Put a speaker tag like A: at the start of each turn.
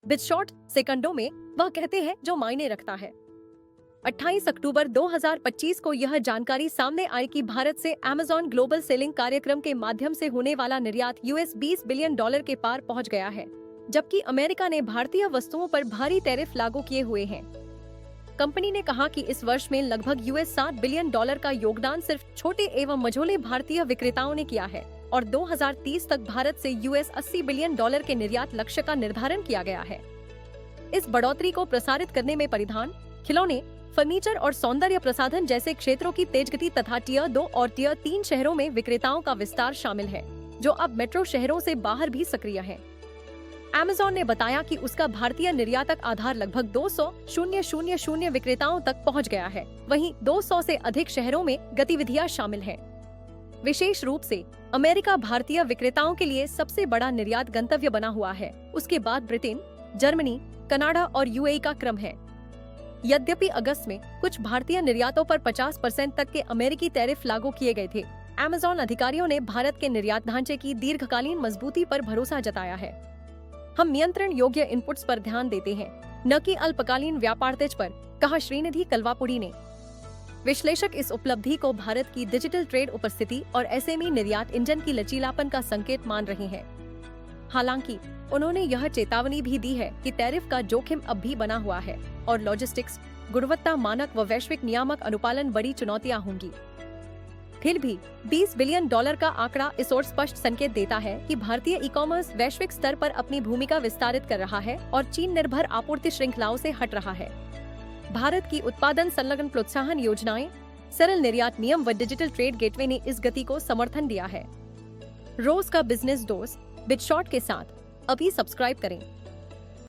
A: बिटशॉर्ट सेकंडों में वह कहते हैं जो मायने रखता है। 28 अक्टूबर 2025 को यह जानकारी सामने आई कि भारत से अमेज़न ग्लोबल सेलिंग कार्यक्रम के माध्यम से होने वाला निर्यात $20 बिलियन के पार पहुंच गया है, जबकि अमेरिका ने भारतीय वस्तुओं पर भारी टैरिफ लागू किए हुए हैं। कंपनी ने कहा कि इस वर्ष में लगभग $7 बिलियन का योगदान सिर्फ छोटे एवं मझोले भारतीय विक्रेताओं ने किया है और 2030 तक भारत से $80 बिलियन के निर्यात लक्ष्य का निर्धारण किया गया है। इस बढ़ोतरी को प्रसारित करने में परिधान, खिलौने, फर्नीचर और सौंदर्य प्रसाधन जैसे क्षेत्रों की तेजगति तथा टियर 2 और टियर 3 शहरों में विक्रेताओं का विस्तार शामिल है, जो अब मेट्रो शहरों से बाहर भी सक्रिय है। अमेज़न ने बताया कि उसका भारतीय निर्यातक आधार लगभग 200,000 विक्रेताओं तक पहुंच गया है। वहीं 200 से अधिक शहरों में गतिविधियां शामिल हैं। विशेष रूप से अमेरिका भारतीय विक्रेताओं के लिए सबसे बड़ा निर्यात गंतव्य बना हुआ है। उसके बाद ब्रिटेन, जर्मनी, कनाडा और यूएई का क्रम है। यद्यपि अगस्त में कुछ भारतीय निर्यातों पर 50% तक के अमेरिकी टैरिफ लागू किए गए थे, अमेज़न अधिकारियों ने भारत के निर्यात ढांचे की दीर्घकालीन मजबूती पर भरोसा जताया है। हम नियंत्रण योग्य इनपुट्स पर ध्यान देते हैं, न कि अल्पकालीन व्यापार तेज पर, कहा श्रीनिधि कल्वापुरी ने। विश्लेषक इस उपलब्धि को भारत की डिजिटल ट्रेड उपस्थिति और एसएमई निर्यात इंजन की लचीलापन का संकेत मान रहे हैं। हालांकि उन्होंने यह चेतावनी भी दी है कि टैरिफ का जोखिम अब भी बना हुआ है और लॉजिस्टिक्स, गुणवत्ता मानक व वैश्विक नियामक अनुपालन बड़ी चुनौतियां होंगी। फिर भी $20 बिलियन का आंकड़ा इस ओर स्पष्ट संकेत देता है कि भारतीय ई कॉमर्स वैश्विक स्तर पर अपनी भूमिका विस्तारित कर रहा है और चीन निर्भर आपूर्ति श्रृंखलाओं से हट रहा है। भारत की उत्पादन संलग्न प्रोत्साहन योजनाएं, सरल निर्यात नियम व डिजिटल ट्रेड गेटवे ने इस गति को समर्थन दिया है। रोज का बिजनेस डोज बिटशॉर्ट के साथ अभी सब्सक्राइब करें।